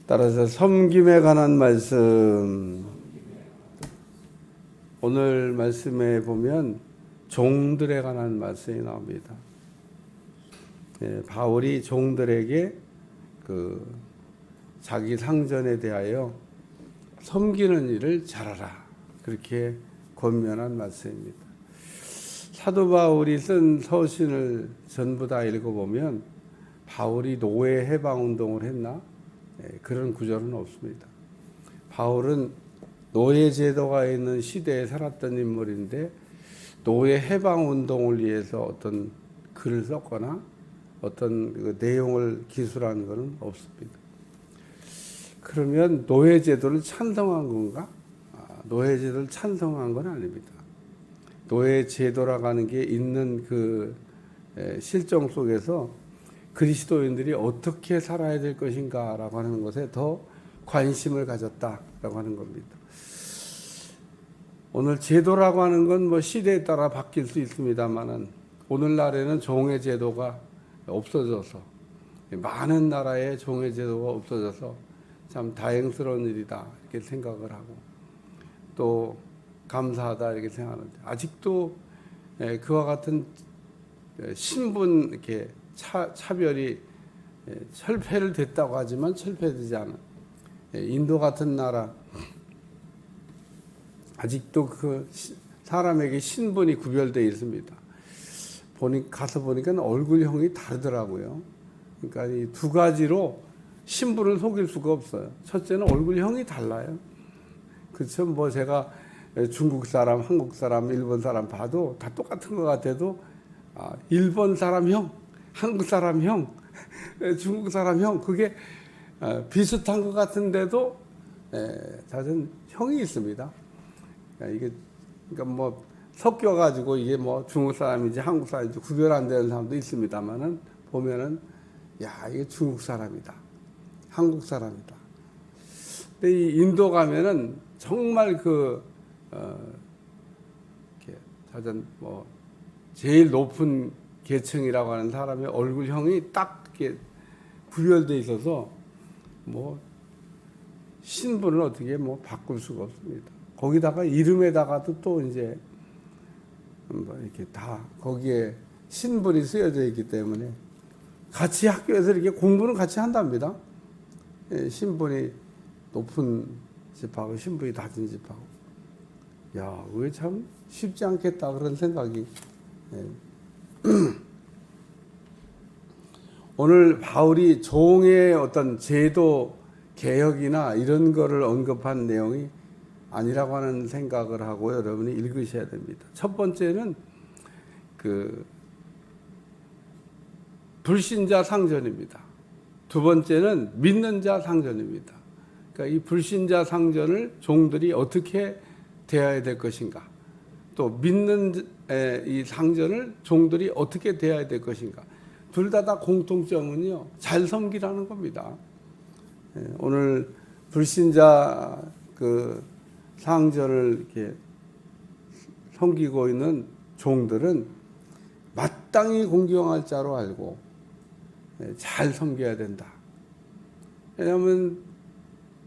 따라서 섬김에 관한 말씀, 오늘 말씀에 보면 종들에 관한 말씀이 나옵니다. 바울이 종들에게 자기 상전에 대하여 섬기는 일을 잘하라, 그렇게 권면한 말씀입니다. 사도 바울이 쓴 서신을 전부 다 읽어보면 바울이 노예 해방 운동을 했나? 그런 구절은 없습니다. 바울은 노예 제도가 있는 시대에 살았던 인물인데 노예 해방 운동을 위해서 어떤 글을 썼거나 어떤 그 내용을 기술한 것은 없습니다. 그러면 노예 제도를 찬성한 건가? 노예 제도를 찬성한 건 아닙니다. 노예 제도라고 하는 게 있는 그 실정 속에서 그리스도인들이 어떻게 살아야 될 것인가라고 하는 것에 더 관심을 가졌다라고 하는 겁니다. 오늘 제도라고 하는 건 뭐 시대에 따라 바뀔 수 있습니다만은 오늘날에는 종의 제도가 없어져서, 많은 나라의 종의 제도가 없어져서 참 다행스러운 일이다 이렇게 생각을 하고 또 감사하다 이렇게 생각하는데, 아직도 그와 같은 신분 이렇게 차별이 철폐를 됐다고 하지만 철폐되지 않은 인도 같은 나라, 아직도 그 사람에게 신분이 구별되어 있습니다. 가서 보니까 얼굴형이 다르더라고요. 그러니까 이 두 가지로 신분을 속일 수가 없어요. 첫째는 얼굴형이 달라요. 그렇죠. 뭐 제가 중국 사람, 한국 사람, 일본 사람 봐도 다 똑같은 것 같아도 일본 사람 형, 한국 사람 형, 중국 사람 형, 그게 비슷한 것 같은데도 작은 형이 있습니다. 이게 그러니까 뭐 섞여가지고 이게 뭐 중국 사람인지 한국 사람인지 구별 안 되는 사람도 있습니다만은 보면은 야, 이게 중국 사람이다, 한국 사람이다. 근데 이 인도 가면은 정말 이렇게 작은 뭐 제일 높은 계층이라고 하는 사람의 얼굴형이 딱 이렇게 구별되어 있어서 뭐 신분을 어떻게 뭐 바꿀 수가 없습니다. 거기다가 이름에다가도 또 이제 뭐 이렇게 다 거기에 신분이 쓰여져 있기 때문에 같이 학교에서 이렇게 공부는 같이 한답니다. 신분이 높은 집하고 신분이 낮은 집하고, 야, 왜 참 쉽지 않겠다 그런 생각이. 오늘 바울이 종의 어떤 제도 개혁이나 이런 거를 언급한 내용이 아니라고 하는 생각을 하고 여러분이 읽으셔야 됩니다. 첫 번째는 불신자 상전입니다. 두 번째는 믿는 자 상전입니다. 그러니까 이 불신자 상전을 종들이 어떻게 대해야 될 것인가, 또 믿는 이 상전을 종들이 어떻게 대해야 될 것인가, 둘 다 공통점은요, 잘 섬기라는 겁니다. 오늘 불신자 상전을 이렇게 섬기고 있는 종들은 마땅히 공경할 자로 알고 잘 섬겨야 된다. 왜냐하면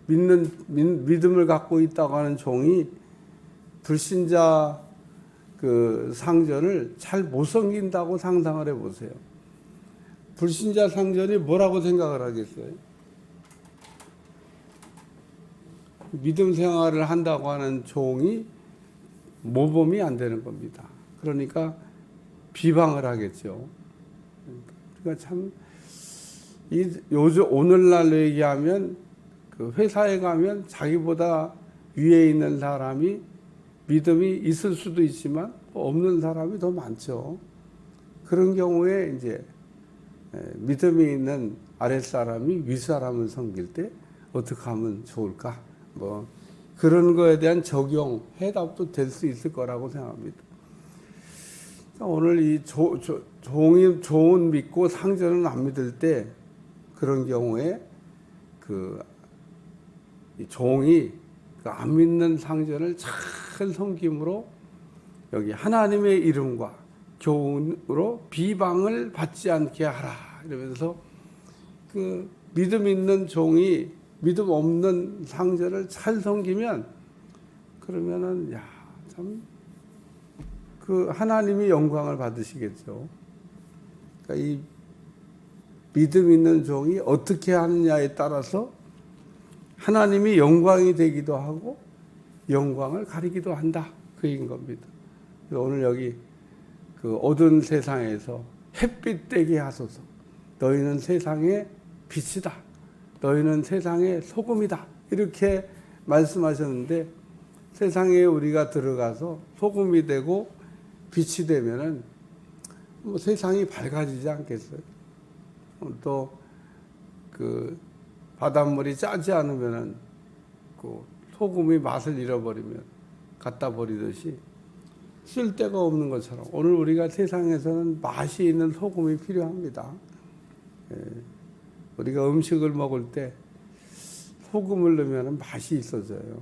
믿음을 갖고 있다고 하는 종이 불신자 상전을 잘 못 섬긴다고 상상을 해보세요. 불신자 상전이 뭐라고 생각을 하겠어요? 믿음 생활을 한다고 하는 종이 모범이 안 되는 겁니다. 그러니까 비방을 하겠죠. 그러니까 참 요즘 오늘날로 얘기하면 회사에 가면 자기보다 위에 있는 사람이 믿음이 있을 수도 있지만 없는 사람이 더 많죠. 그런 경우에 이제 믿음이 있는 아랫사람이 윗사람을 섬길 때 어떻게 하면 좋을까? 뭐 그런 거에 대한 적용, 해답도 될 수 있을 거라고 생각합니다. 오늘 이 종이 종은 믿고 상전은 안 믿을 때 그런 경우에 이 종이 안 믿는 상전을 잘 섬김으로 여기 하나님의 이름과 교훈으로 비방을 받지 않게 하라 이러면서 믿음 있는 종이 믿음 없는 상전을 잘 섬기면 그러면은 참 그 하나님이 영광을 받으시겠죠. 그러니까 이 믿음 있는 종이 어떻게 하느냐에 따라서 하나님이 영광이 되기도 하고 영광을 가리기도 한다. 그 얘기인 겁니다. 오늘 여기 그 어두운 세상에서 햇빛 되게 하소서. 너희는 세상의 빛이다. 너희는 세상의 소금이다. 이렇게 말씀하셨는데 세상에 우리가 들어가서 소금이 되고 빛이 되면은 뭐 세상이 밝아지지 않겠어요? 또 그 바닷물이 짜지 않으면은 그 소금이 맛을 잃어버리면 갖다 버리듯이 쓸데가 없는 것처럼 오늘 우리가 세상에서는 맛이 있는 소금이 필요합니다. 우리가 음식을 먹을 때 소금을 넣으면 맛이 있어져요.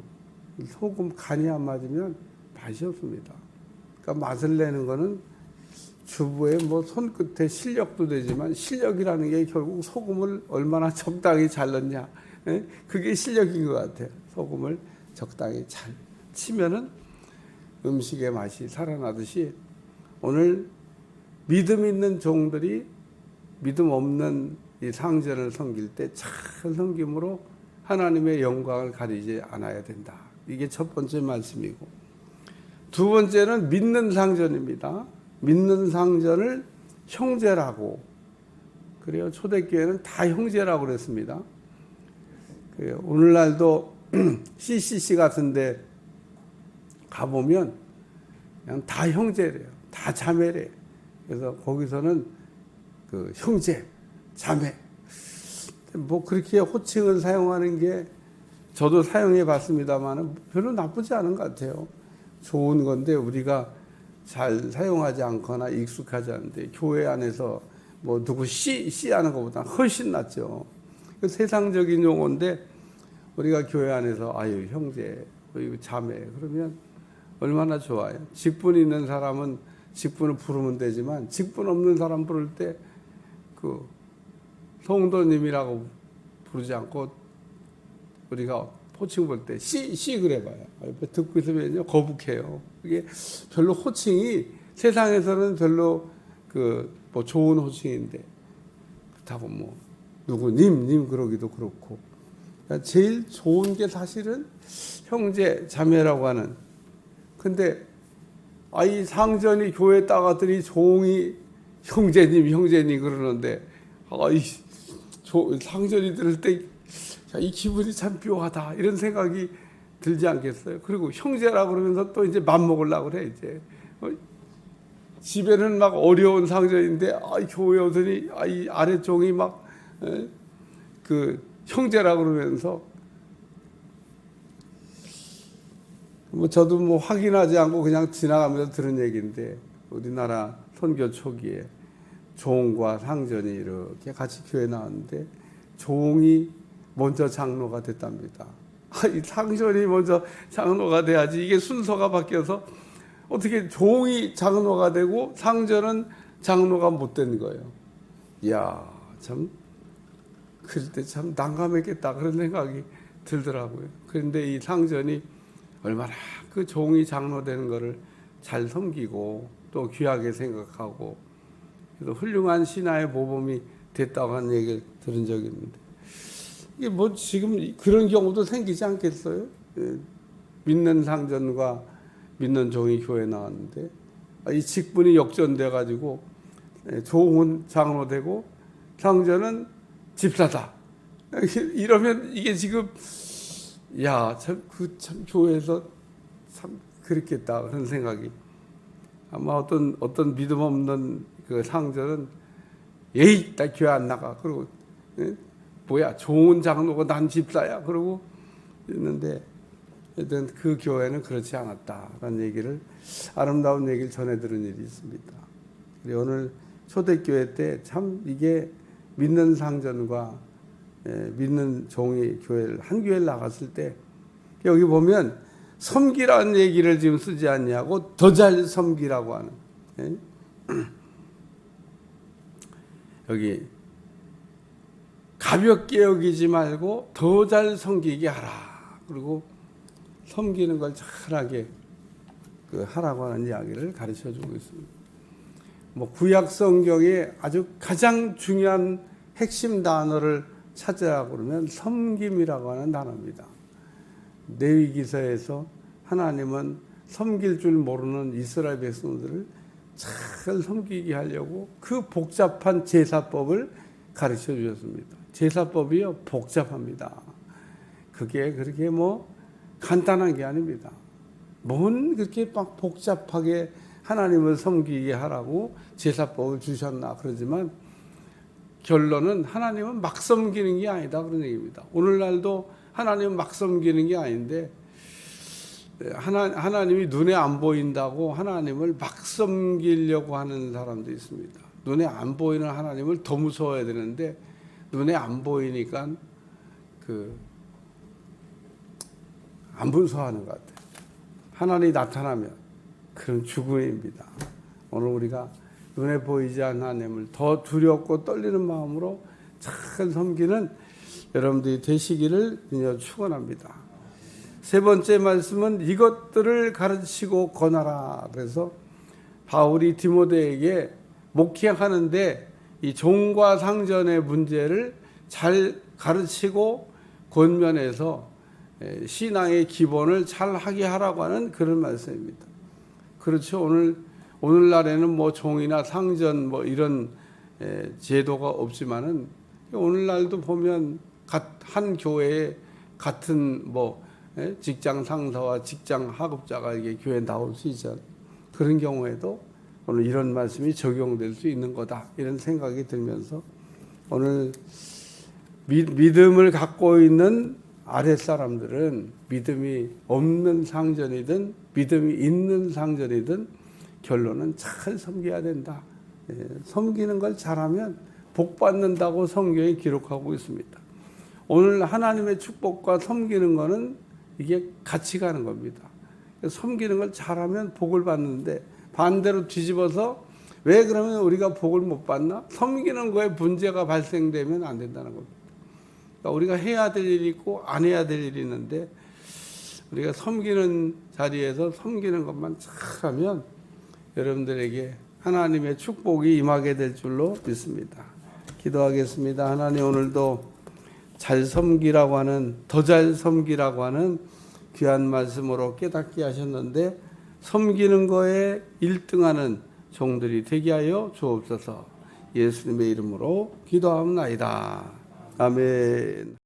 소금 간이 안 맞으면 맛이 없습니다. 그러니까 맛을 내는 거는 주부의 뭐 손끝에 실력도 되지만 실력이라는 게 결국 소금을 얼마나 적당히 잘 넣냐. 그게 실력인 것 같아요. 소금을 적당히 잘 치면은 음식의 맛이 살아나듯이 오늘 믿음 있는 종들이 믿음 없는 이 상전을 섬길 때 잘 섬김으로 하나님의 영광을 가리지 않아야 된다. 이게 첫 번째 말씀이고 두 번째는 믿는 상전입니다. 믿는 상전을 형제라고 그래요. 초대교회는 다 형제라고 그랬습니다. 오늘날도 CCC 같은데 가보면 그냥 다 형제래요. 다 자매래요. 그래서 거기서는 그 형제, 자매 뭐 그렇게 호칭을 사용하는 게 저도 사용해 봤습니다만 별로 나쁘지 않은 것 같아요. 좋은 건데 우리가 잘 사용하지 않거나 익숙하지 않은데 교회 안에서 뭐 누구 씨 하는 것보다 훨씬 낫죠. 세상적인 용어인데 우리가 교회 안에서 아유 형제, 자매 그러면 얼마나 좋아요. 직분 있는 사람은 직분을 부르면 되지만 직분 없는 사람 부를 때 그 성도님이라고 부르지 않고 우리가 호칭 볼 때 씨 그래봐요. 옆에 듣고 있으면요 거북해요. 이게 별로 호칭이 세상에서는 별로 그 뭐 좋은 호칭인데 그렇다고 뭐 누구 님 그러기도 그렇고 그러니까 제일 좋은 게 사실은 형제 자매라고 하는. 근데 이 상전이 교회 따가더니 종이 형제님 그러는데 상전이 들을 때 이 기분이 참 묘하다 이런 생각이 들지 않겠어요? 그리고 형제라 그러면서 또 이제 맘먹으려고 그래 이제 집에는 막 어려운 상전인데 교회 오더니 이 아래종이 막 그 형제라 그러면서 뭐 저도 뭐 확인하지 않고 그냥 지나가면서 들은 얘기인데 우리나라 선교 초기에 종과 상전이 이렇게 같이 교회 나왔는데 종이 먼저 장로가 됐답니다. 이 상전이 먼저 장로가 돼야지 이게 순서가 바뀌어서 어떻게 종이 장로가 되고 상전은 장로가 못 된 거예요. 이야 참 그럴 때 참 난감했겠다 그런 생각이 들더라고요. 그런데 이 상전이 얼마나 그 종이 장로 되는 거를 잘 섬기고 또 귀하게 생각하고 그래서 훌륭한 신하의 모범이 됐다고 하는 얘기를 들은 적이 있는데 이게 뭐 지금 그런 경우도 생기지 않겠어요? 믿는 상전과 믿는 종이 교회 나왔는데 이 직분이 역전돼 가지고 종은 장로 되고 상전은 집사다. 이러면 이게 지금 참 교회에서 참 그렇겠다 그런 생각이 아마 어떤 믿음 없는 그 상전은 에이 나 교회 안 나가 그러고 뭐야 좋은 장로가 난 집사야 그러고 있는데 일단 그 교회는 그렇지 않았다라는 얘기를 아름다운 얘기를 전해 들은 일이 있습니다. 오늘 초대교회 때 참 이게 믿는 상전과 믿는 종이 교회를 한 교회를 나갔을 때 여기 보면 섬기라는 얘기를 지금 쓰지 않냐고 더 잘 섬기라고 하는 여기 가볍게 여기지 말고 더 잘 섬기게 하라. 그리고 섬기는 걸 잘하게 하라고 하는 이야기를 가르쳐 주고 있습니다. 뭐 구약 성경에 아주 가장 중요한 핵심 단어를 찾으라고 그러면 섬김이라고 하는 단어입니다. 레위기서에서 하나님은 섬길 줄 모르는 이스라엘 백성들을 잘 섬기게 하려고 그 복잡한 제사법을 가르쳐 주셨습니다. 제사법이요, 복잡합니다. 그게 그렇게 뭐 간단한 게 아닙니다. 뭔 그렇게 막 복잡하게 하나님을 섬기게 하라고 제사법을 주셨나 그러지만 결론은 하나님은 막 섬기는 게 아니다 그런 얘기입니다. 오늘날도 하나님은 막 섬기는 게 아닌데 하나님이 눈에 안 보인다고 하나님을 막 섬기려고 하는 사람도 있습니다. 눈에 안 보이는 하나님을 더 무서워야 되는데 눈에 안 보이니까 안 무서워하는 것 같아요. 하나님이 나타나면 그런 죽음입니다. 오늘 우리가 눈에 보이지 않는 하나님을 더 두렵고 떨리는 마음으로 잘 섬기는 여러분들이 되시기를 그냥 축원합니다. 세 번째 말씀은 이것들을 가르치고 권하라. 그래서 바울이 디모데에게 목회하는데 이 종과 상전의 문제를 잘 가르치고 권면해서 신앙의 기본을 잘 하게 하라고 하는 그런 말씀입니다. 그렇죠. 오늘날에는 뭐 종이나 상전 뭐 이런 제도가 없지만은 오늘날도 보면 한 교회에 같은 뭐 직장 상사와 직장 하급자가 이게 교회에 나올 수 있잖아요. 그런 경우에도 오늘 이런 말씀이 적용될 수 있는 거다 이런 생각이 들면서 오늘 믿음을 갖고 있는 아랫사람들은 믿음이 없는 상전이든 믿음이 있는 상전이든 결론은 잘 섬겨야 된다. 섬기는 걸 잘하면 복 받는다고 성경에 기록하고 있습니다. 오늘 하나님의 축복과 섬기는 거는 이게 같이 가는 겁니다. 섬기는 걸 잘하면 복을 받는데 반대로 뒤집어서 왜 그러면 우리가 복을 못 받나? 섬기는 거에 문제가 발생되면 안 된다는 겁니다. 그러니까 우리가 해야 될 일이 있고 안 해야 될 일이 있는데 우리가 섬기는 자리에서 섬기는 것만 잘하면 여러분들에게 하나님의 축복이 임하게 될 줄로 믿습니다. 기도하겠습니다. 하나님 오늘도 잘 섬기라고 하는 더 잘 섬기라고 하는 귀한 말씀으로 깨닫게 하셨는데 섬기는 거에 1등하는 종들이 되게 하여 주옵소서. 예수님의 이름으로 기도하옵나이다. 아멘.